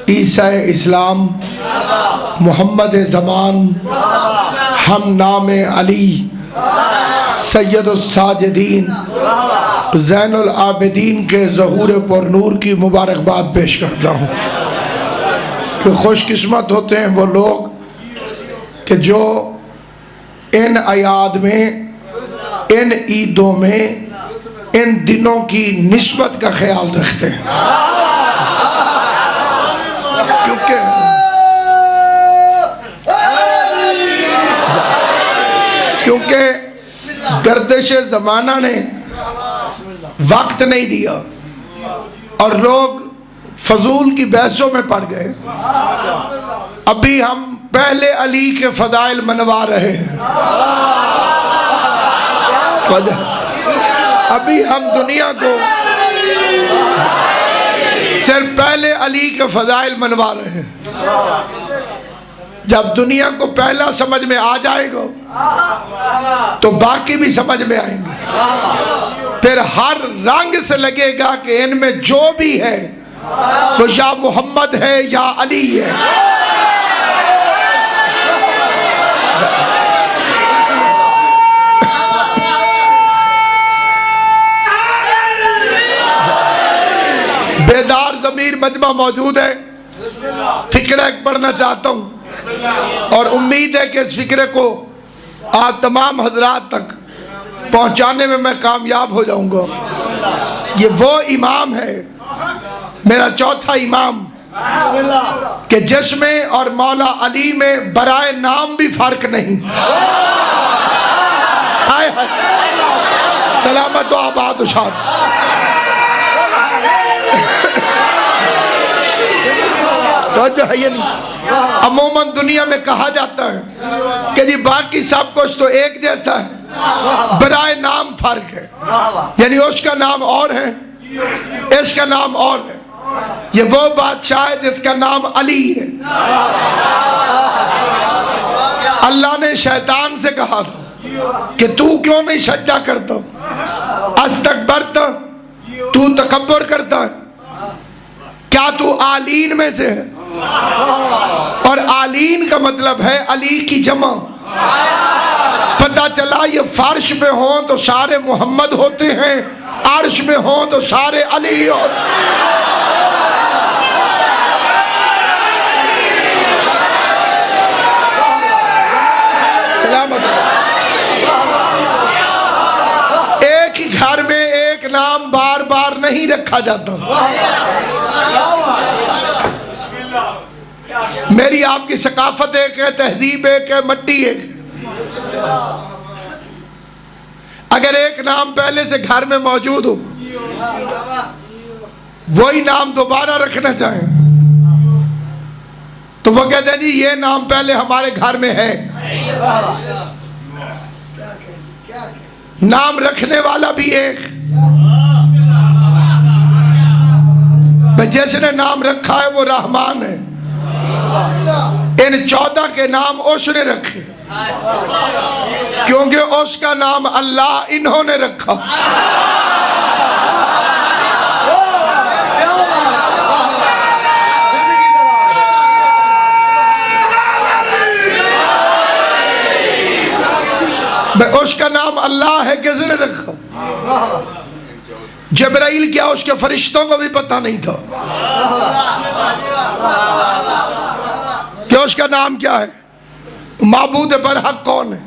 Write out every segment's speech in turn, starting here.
ईसा इस्लाम, मोहम्मद ज़मान, हम नाम अली, सैयदुस साजिदीन, ज़ैनुल आबिदीन के ज़हूर पर नूर की मुबारकबाद पेश करता हूँ कि खुशकिस्मत होते हैं वो लोग कि जो इन अयाद में, इन ईदों में, इन दिनों की निस्बत का ख्याल रखते हैं। क्योंकि गर्दिश ज़माना ने वक्त नहीं दिया और लोग फजूल की बहसों में पड़ गए। अभी हम पहले अली के फदाइल मनवा रहे हैं। अभी हम दुनिया को सिर्फ पहले अली के फदाइल मनवा रहे हैं। जब दुनिया को पहला समझ में आ जाएगा तो बाकी भी समझ में आएंगे। फिर हर रंग से लगेगा कि इनमें जो भी है वो या मोहम्मद है या अली है। बेदार ज़मीर मजमा मौजूद है। फिक्र एक पढ़ना चाहता हूँ और उम्मीद है कि इस फिक्रे को आप तमाम हजरात तक पहुँचाने में मैं कामयाब हो जाऊँगा। ये वो इमाम है, मेरा चौथा इमाम, कि जिसमें और मौला अली में बराए नाम भी फर्क नहीं। हाय हाय, सलामत व आबाद उशाद। तो है ये नहीं। अमूमन दुनिया में कहा जाता है कि जी बाकी सब कुछ तो एक जैसा है, बराए नाम फर्क है। यानी उसका नाम और है, इसका नाम और है। ये वो बादशाह है जिसका नाम अली है। अल्लाह ने शैतान से कहा था कि तू क्यों नहीं सजदा करता, अस्तकबरता, तू तकब्बुर करता है, क्या तू आलीन में से है? और आलीन का मतलब है अली की जमा। पता चला ये फर्श में हो तो सारे मोहम्मद होते हैं, अर्श में हो तो सारे अली होते हैं। एक ही घर में एक नाम बार बार नहीं रखा जाता। मेरी आपकी सकाफत एक है, तहजीब एक है, मट्टी एक है। अगर एक नाम पहले से घर में मौजूद हो, वही नाम दोबारा रखना चाहें तो वो कहते हैं जी ये नाम पहले हमारे घर में है। नाम रखने वाला भी एक, जिसने नाम रखा है वो रहमान है। इन 14 के नाम उसने रखे क्योंकि उसका नाम अल्लाह इन्होंने रखा। उसका नाम अल्लाह है, किसने रखा? जबराइल क्या उसके फरिश्तों को भी पता नहीं था कि उसका नाम क्या है, माबूद बरहक कौन है।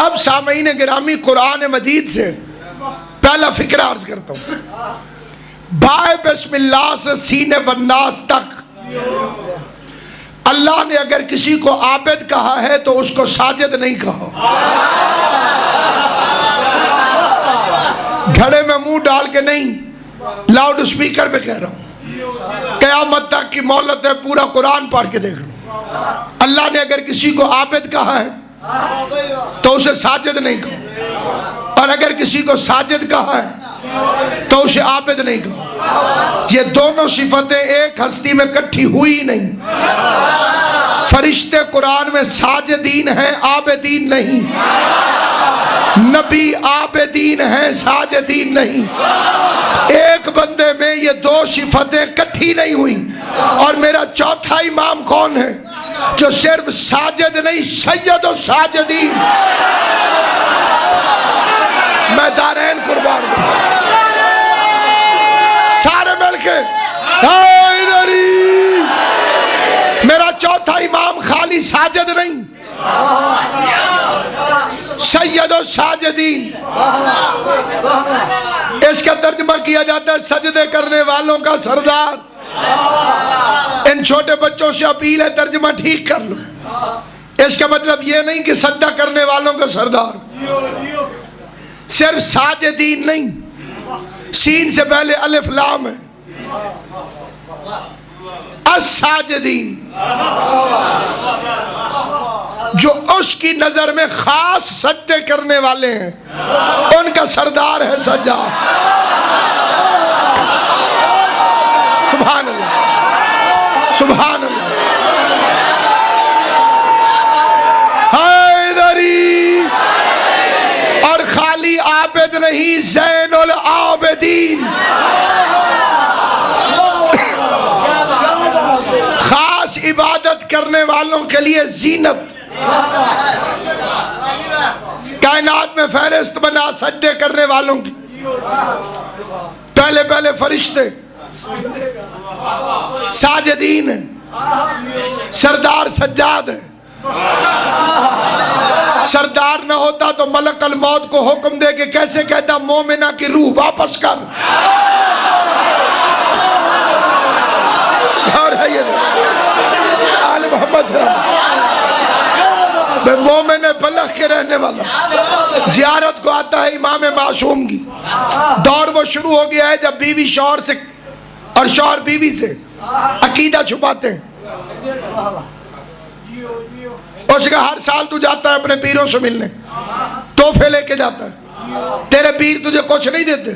अब सामईन गिरामी, कुरान मजीद से पहला फिक्र अर्ज करता हूँ। बाय बिस्मिल्लाह से सीने बन्नास तक अल्लाह ने अगर किसी को आबिद कहा है तो उसको साजिद नहीं कहा। घड़े में मुंह डाल के नहीं, लाउड स्पीकर पे कह रहा हूं। क़यामत तक की मोहलत है, पूरा कुरान पढ़ के देख लो। अल्लाह ने अगर किसी को आबिद कहा है तो उसे साजिद नहीं कहा, और अगर किसी को साजिद कहा है तो उसे आबिद नहीं कहा। ये दोनों सिफतें एक हस्ती में इकट्ठी हुई नहीं। फरिश्ते कुरान में साजिदीन हैं, आबिदीन नहीं। नबी आबदीन हैं, साजिदीन नहीं। एक बंदे में ये दो सिफतें इकट्ठी नहीं हुई। और मेरा चौथा इमाम कौन है जो सिर्फ साजिद नहीं, सैयद और साजिदीन। मैं दारैन कुर्बान दूं, सारे मिलके मेरा चौथा इमाम खाली साजिद नहीं, सैयद और साजिदीन। इसका तर्जुमा किया जाता है सजदे करने वालों का सरदार। इन छोटे बच्चों से अपील है, तर्जुमा ठीक कर लो। इसका मतलब ये नहीं कि सजदा करने वालों का सरदार, सिर्फ साजिदीन नहीं, सीन से पहले अलिफ लाम है, अस-साजिदीन, जो उसकी नजर में खास सजदे करने वाले हैं, उनका सरदार है सज्जाद। सुभान अल्लाह, सुभान अल्लाह। हैदरी। और खाली आबिद नहीं, ज़ैनुल आबिदीन, खास इबादत करने वालों के लिए जीनत। कायनात में फहरिस्त बना सजदे करने वालों की। पहले पहले फरिश्ते साजिदीन है, सरदार सज्जाद है। सरदार न होता तो मलकल मौत को हुक्म दे के कैसे कहता मोमिना की रूह वापस कर। और है ये आले मोहम्मद मोमिन बलग के रहने वाला जियारत को आता है इमाम मासूम की। दौर वो शुरू हो गया है जब बीवी शौहर से और शौहर बीवी से अकीदा छुपाते हैं। उसका हर साल तू जाता है अपने पीरों से मिलने, तोहफे लेके जाता है, तेरे पीर तुझे कुछ नहीं देते।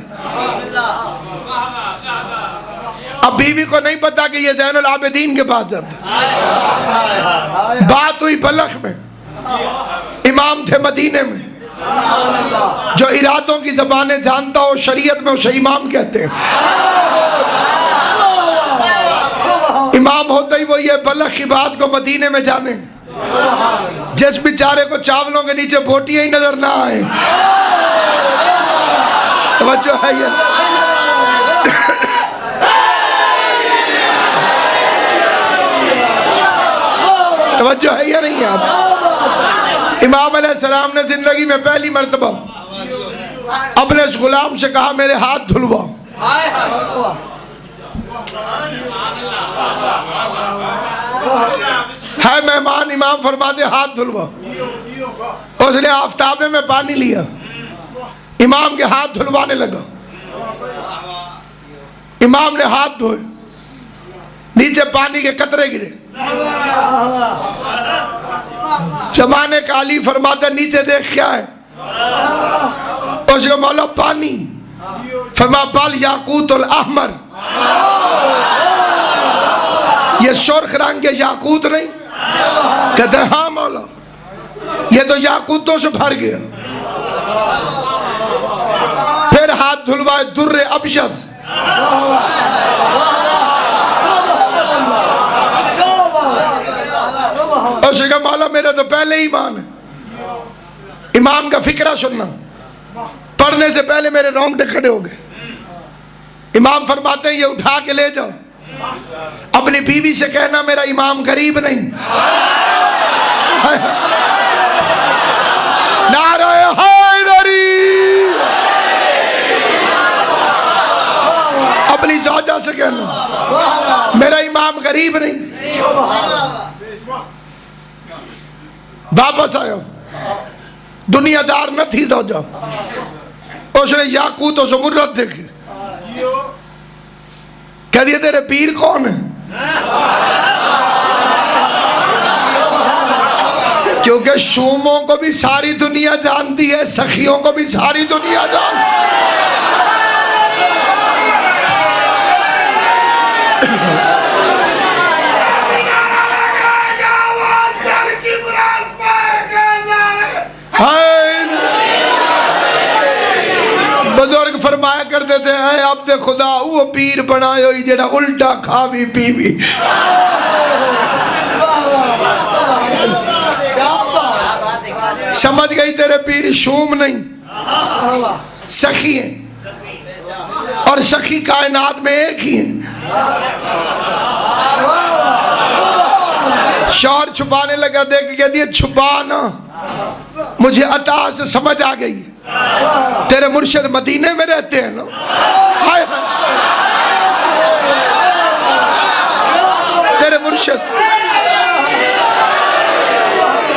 अब बीवी को नहीं पता कि ये ज़ैनुल आबिदीन के पास जाता है। बात हुई बलख में, इमाम थे मदीने में, जो इरादों की ज़बानें जानता हो शरीयत में उसे इमाम कहते हैं। इमाम होते ही वो ये बलख की बात को मदीने में जाने, जिस बेचारे को चावलों के नीचे बोटियां ही नजर ना आए। तवज्जो है ये, तवज्जो है या नहीं आप? इमाम अलैहिस्सलाम ने जिंदगी में पहली मर्तबा अपने इस गुलाम से कहा मेरे हाथ धुलवाओ। है मेहमान, इमाम फरमाते हाथ धुलवाओ। उसने आफताबे में पानी लिया, इमाम के हाथ धुलवाने लगा। इमाम ने हाथ धोए, नीचे पानी के कतरे गिरे। जमाने का अली फरमाता नीचे देख क्या है? उसको मौला पानी। फरमा बल याकूतुल अहमर, ये सुर्ख रंग के याकूत नहीं? कहते हाँ मौला, ये तो याकूतों से भर गया। फिर हाथ धुलवाए दुर्रे अबशस, उसका मौला मेरा तो पहले ही ईमान है। इमाम का फिक्रा सुनना, पढ़ने से पहले मेरे रोंगटे खड़े हो गए। इमाम फरमाते हैं ये उठा के ले जाओ, अपनी बीवी से कहना मेरा इमाम गरीब नहीं। नारे हैदरी। अपनी ज़ौजा से कहना मेरा इमाम गरीब नहीं। वापस आयो, दुनियादार न थी ज़ौजा। उसने याकूत और ज़मुर्रत देखे, कह दिया तेरे पीर कौन है? क्योंकि शूमों को भी सारी दुनिया जानती है, सखियों को भी सारी दुनिया जानती है। मंगते थे है अब ते खुदा वो पीर बनायो ही जेड़ा उल्टा खावी पीवी। समझ गई तेरे पीर शूम नहीं सखी है, और सखी कायनात में एक ही है। शौहर छुपाने लगा, देख कह दिया छुपा ना, मुझे अता से समझ आ गई तेरे मुर्शिद मदीने में रहते हैं ना। हाय तेरे मुर्शिद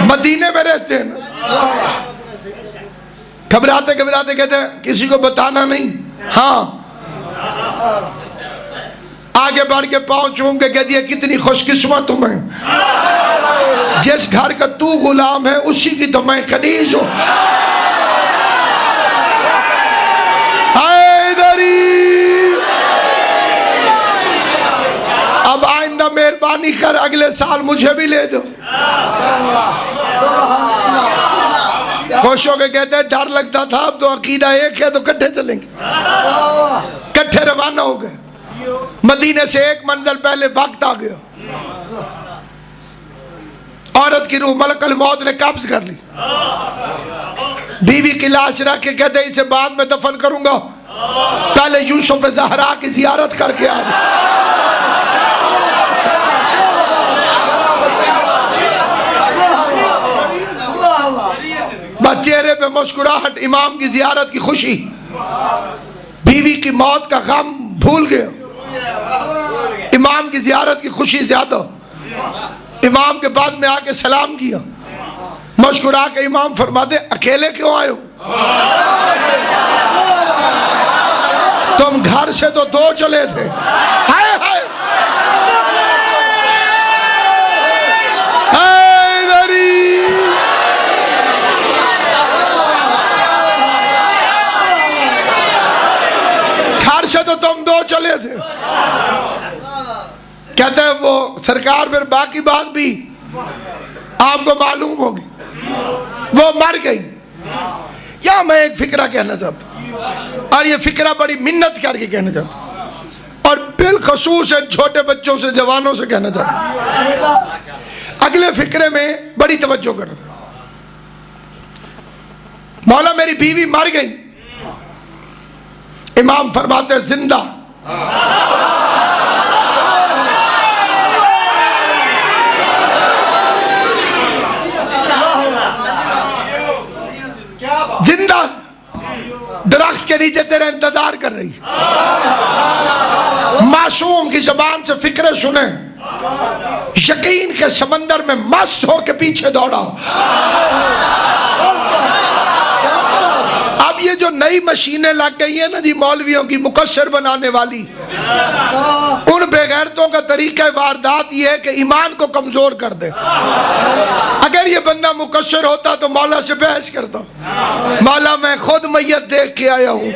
मदीने में रहते हैं ना। घबराते घबराते कहते हैं किसी को बताना नहीं। हाँ आगे बढ़ के पाँव चूम के कह दिया कितनी खुशकिस्मत हूं मैं, जिस घर का तू गुलाम है उसी की तो मैं कनीज हूं। अब आइंदा मेहरबानी कर अगले साल मुझे भी ले जाओ। खुश होके कहते हैं डर लगता था अब तो अकीदा एक है तो कट्ठे चलेंगे। कट्ठे रवाना हो गए। मदीने से एक मंजिल पहले वक्त आ गया, औरत की रूह मलकुल मौत ने कब्ज कर ली। बीवी की लाश रख के कहते इसे बाद में दफन करूंगा, पहले यूसुफ ज़हरा की जियारत करके आ गया। चेहरे पे मुस्कुराहट, इमाम की जियारत की खुशी, बीवी की मौत का गम भूल गया, इमाम की जियारत की खुशी ज्यादा। इमाम के बाद में आके सलाम किया, मुस्कुरा के इमाम फरमाते अकेले क्यों आए हो? तुम घर से तो दो चले थे। हाय हाय से तो तुम दो चले थे। कहते हैं वो सरकार फिर बाकी बात भी आपको मालूम होगी, वो मर गई। या मैं एक फिक्रा कहना चाहता हूं, और ये फिक्रा बड़ी मिन्नत करके कहना चाहता हूं, और बिलखसूस छोटे बच्चों से जवानों से कहना चाहता हूं। अगले फिक्रे में बड़ी तवज्जो करना। मौला मेरी बीवी मर गई, इमाम फरमाते जिंदा। जिंदा दरख्त के नीचे तेरा इंतजार कर रही। मासूम की जबान से फिक्रे सुने, यकीन के समंदर में मस्त होकर पीछे दौड़ा। अब ये जो नई मशीनें लग गई है ना जी मौलवियों की मुकस्सर बनाने वाली, उन बेगैरतों का तरीका वारदात ये है कि ईमान को कमजोर कर दे। अगर ये बंदा मुकस्सर होता तो मौला से बहस करता, मौला मैं खुद मैयत देख के आया हूं,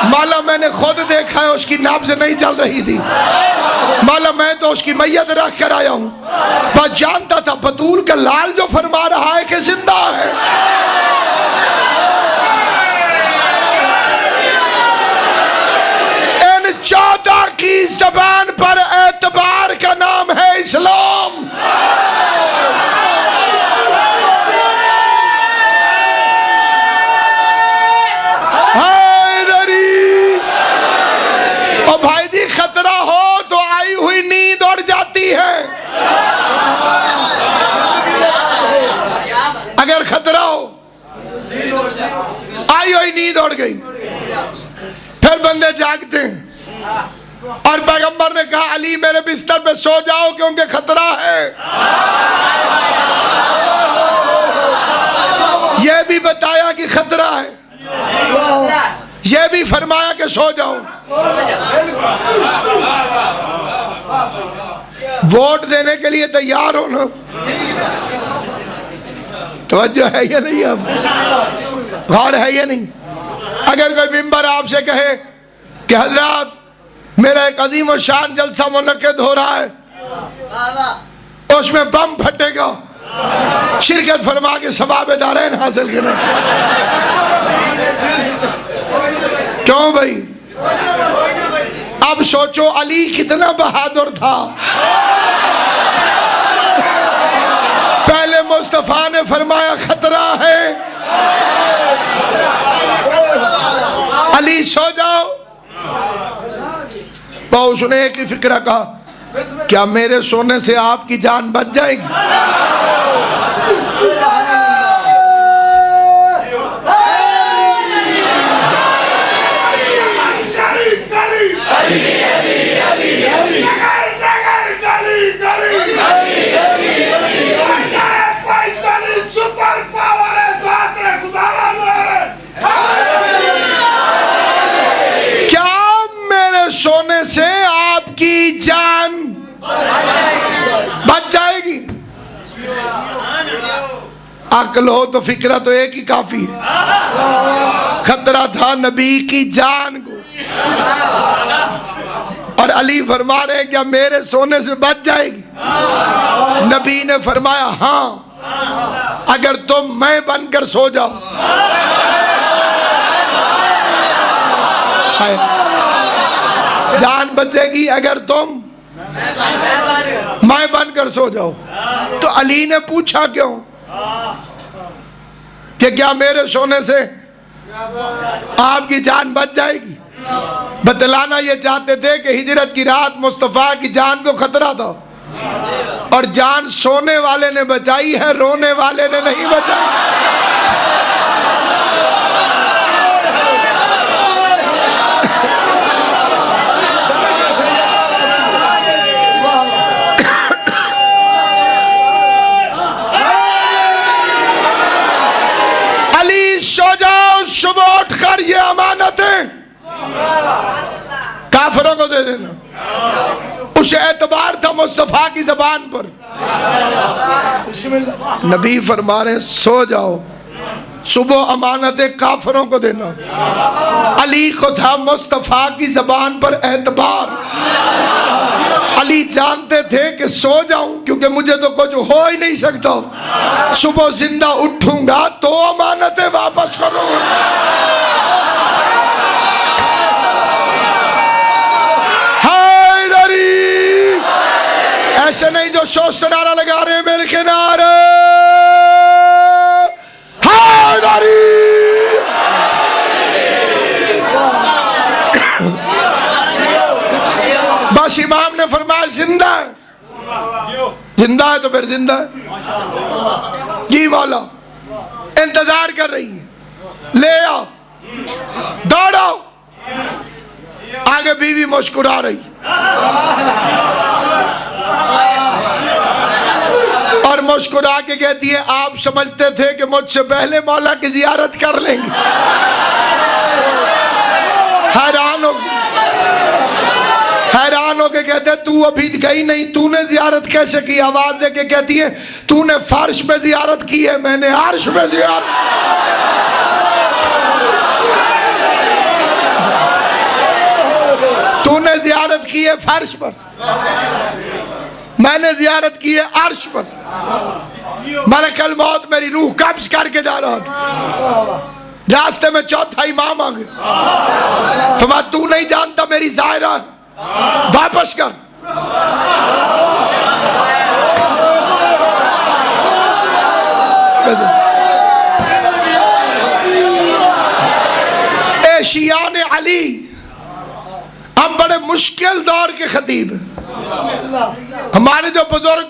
मौला मैंने खुद देखा है उसकी नाब्ज़ नहीं चल रही थी, मौला मैं तो उसकी मैयत रख कर आया हूं। बस जानता था बतूल का लाल जो फरमा रहा है कि जिंदा है। इन 14 की जबान पर एतबार का नाम है इस्लाम। भाई जी खतरा हो तो आई हुई नींद उड़ जाती है। अगर खतरा हो आई हुई नींद उड़ गई, फिर बंदे जागते हैं। और पैगंबर ने कहा अली मेरे बिस्तर पे सो जाओ क्योंकि खतरा है। यह भी बताया कि खतरा है, यह भी फरमाया कि सो जाओ। वोट देने के लिए तैयार हो ना? तवज्जो है या नहीं? आप गौर है या नहीं? अगर कोई मिंबर आपसे कहे कि हजरत मेरा एक अजीम और शान जलसा मुनक्किद हो रहा है, उसमें बम फटेगा, शिरकत फरमा के सवाब दारैन हासिल करें। क्यों भाई? अब सोचो अली कितना बहादुर था। पहले मुस्तफा ने फरमाया खतरा है, अली सो जाओ। तो उसने एक ही फिक्र कहा, क्या मेरे सोने से आपकी जान बच जाएगी? सोने से आपकी जान बच जाएगी? अक्ल हो तो फिक्रा तो एक ही काफी है। खतरा था नबी की जान को, और अली फरमा रहे क्या मेरे सोने से बच जाएगी? नबी ने फरमाया हाँ, अगर तुम मैं बनकर सो जाओ। जान बचेगी अगर तुम मैं बनकर सो जाओ। तो अली ने पूछा क्यों कि क्या मेरे सोने से आपकी जान बच जाएगी? बतलाना ये चाहते थे कि हिजरत की रात मुस्तफा की जान को खतरा था, और जान सोने वाले ने बचाई है, रोने वाले ने नहीं बचाई। सो जाओ, सुबह उठकर ये अमानतें काफिरों को दे देना। उसे एतबार था मुस्तफा की जबान पर। नबी फरमा रहे सो जाओ, सुबह अमानतें काफिरों को देना। अली को था मुस्तफा की जबान पर एतबार। अली जानते थे कि सो जाऊं क्योंकि मुझे तो कुछ हो ही नहीं सकता, सुबह जिंदा उठूंगा तो अमानतें वापस करूंगा। हैदरी ऐसे नहीं जो शोष नारा लगा रहे हैं मेरे किनारे। हैदरी बस इमाम ने फरमाया जिंदा है, जिंदा है तो फिर जिंदा है। जी मौला इंतजार कर रही है, ले आओ, दौड़ो। आगे बीवी मुस्कुरा रही और मुस्कुरा के कहती है आप समझते थे कि मुझसे पहले मौला की जियारत कर लेंगे? हैरान हो के कहते तू अभी गई नहीं, तूने जियारत कैसे की? आवाज दे के कहती है तूने फर्श पे जियारत की है, मैंने अर्श पे जियारत। तूने जियारत की है फर्श पर, मैंने जियारत की है अर्श पर। मलकल मौत मेरी रूह कब्ज करके जा रहा था, रास्ते में चौथा इमाम आ गया। फरमा तू नहीं जानता मेरी जायरा, वापस कर। एशियान अली, हम बड़े मुश्किल दौर के खतीब हैं। हमारे जो बुजुर्ग